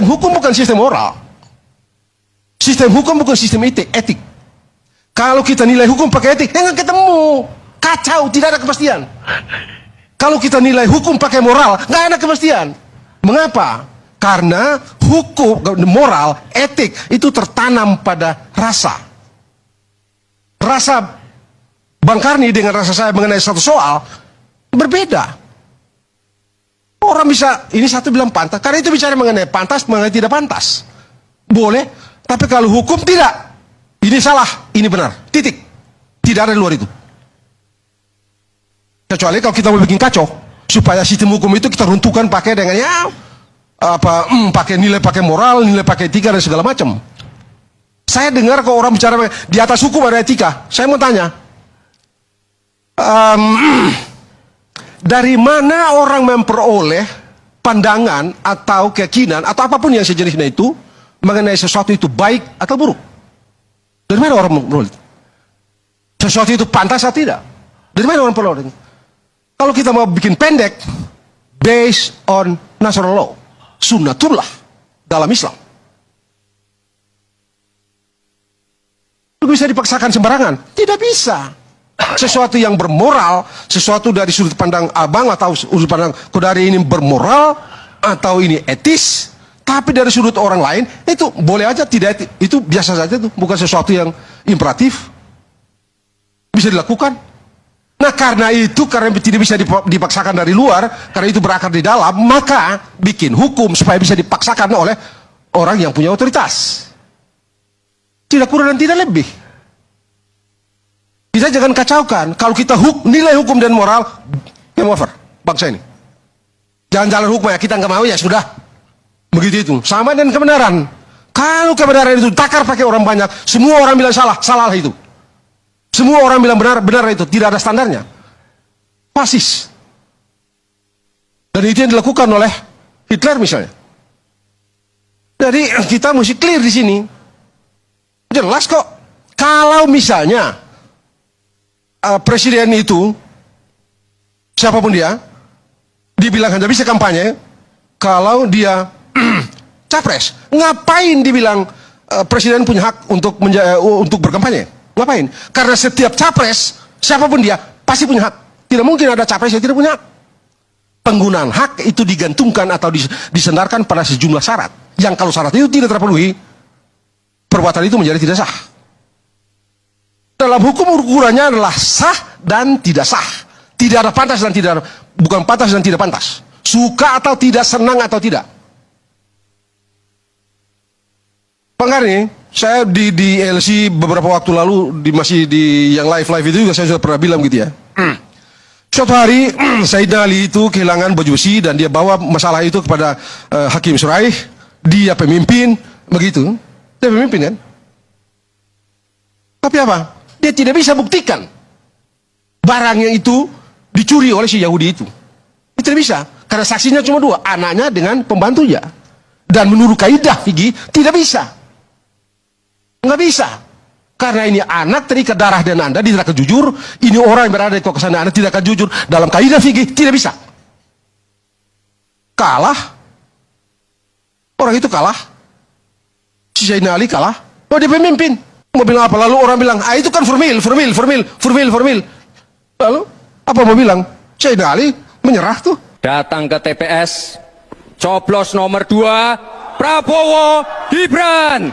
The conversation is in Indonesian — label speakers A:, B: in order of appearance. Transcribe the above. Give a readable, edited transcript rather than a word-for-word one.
A: hukum bukan sistem moral. Sistem hukum bukan sistem etik. Kalau kita nilai hukum pakai etik, nggak ketemu. Kacau, tidak ada kepastian. Kalau kita nilai hukum pakai moral, nggak ada kepastian. Mengapa? Karena hukum, moral, etik itu tertanam pada rasa. Rasa Bang Karni dengan rasa saya mengenai satu soal berbeda. Orang bisa, ini satu bilang pantas, karena itu bicara mengenai pantas, mengenai tidak pantas. Boleh, tapi kalau hukum tidak. Ini salah, ini benar. Titik. Tidak ada di luar itu. Kecuali kalau kita mau bikin kacau, supaya sistem hukum itu kita runtuhkan pakai dengan pakai nilai, pakai moral, nilai, pakai etika dan segala macam. Saya dengar kalau orang bicara di atas hukum ada etika. Saya mau tanya, dari mana orang memperoleh pandangan atau keyakinan atau apapun yang sejenisnya itu mengenai sesuatu itu baik atau buruk? Dari mana orang memperoleh? Sesuatu itu pantas atau tidak? Dari mana orang memperoleh? Kalau kita mau bikin pendek, based on natural law, sunnatullah dalam Islam. Itu bisa dipaksakan sembarangan? Tidak bisa. Sesuatu yang bermoral, sesuatu dari sudut pandang abang atau sudut pandang kodari ini bermoral atau ini etis, tapi dari sudut orang lain itu boleh aja tidak etis, itu biasa saja tuh, bukan sesuatu yang imperatif, bisa dilakukan. Nah karena itu, karena tidak bisa dipaksakan dari luar, karena itu berakar di dalam, maka bikin hukum supaya bisa dipaksakan oleh orang yang punya otoritas. Tidak kurang dan tidak lebih. Kita jangan kacaukan. Kalau kita nilai hukum dan moral, game over bangsa ini. Jangan jalan hukum ya, kita nggak mau ya sudah. Begitu itu. Sama dengan kebenaran. Kalau kebenaran itu takar pakai orang banyak, semua orang bilang salah, salah itu. Semua orang bilang benar, benar itu. Tidak ada standarnya. Fasis. Dan itu yang dilakukan oleh Hitler misalnya. Jadi kita mesti clear di sini. Jelas kok. Kalau misalnya presiden itu, siapapun dia, dibilang hanya bisa kampanye, kalau dia capres, ngapain dibilang presiden punya hak untuk berkampanye? Ngapain? Karena setiap capres, siapapun dia, pasti punya hak. Tidak mungkin ada capres yang tidak punya hak. Penggunaan hak itu digantungkan atau disandarkan pada sejumlah syarat. Yang kalau syarat itu tidak terpenuhi, perbuatan itu menjadi tidak sah. Dalam hukum ukurannya adalah sah dan tidak sah. Tidak ada pantas dan tidak, bukan pantas dan tidak pantas. Suka atau tidak, senang atau tidak. Bang Karni, saya di LC beberapa waktu lalu, masih di yang live itu juga saya sudah pernah bilang gitu ya. Suatu hari Sayyidina Ali itu kehilangan baju besi dan dia bawa masalah itu kepada Hakim Suraih. Dia pemimpin, begitu. Dia pemimpin kan? Tapi apa? Dia tidak bisa buktikan barangnya itu dicuri oleh si Yahudi itu. Dia tidak bisa. Karena saksinya cuma dua, anaknya dengan pembantunya. Dan menurut kaidah fikih tidak bisa. Nggak bisa. Karena ini anak terikat darah dan Anda tidak akan jujur. Ini orang yang berada di kekuasaan Anda tidak akan jujur. Dalam kaidah fikih tidak bisa. Kalah. Orang itu kalah. Si Sayyidina Ali kalah. Oh dia pemimpin. Mau bilang apa? Lalu orang bilang, itu kan formil. Lalu apa mau bilang? Sayyidina Ali menyerah tuh.
B: Datang ke TPS, coblos nomor 2, Prabowo Gibran.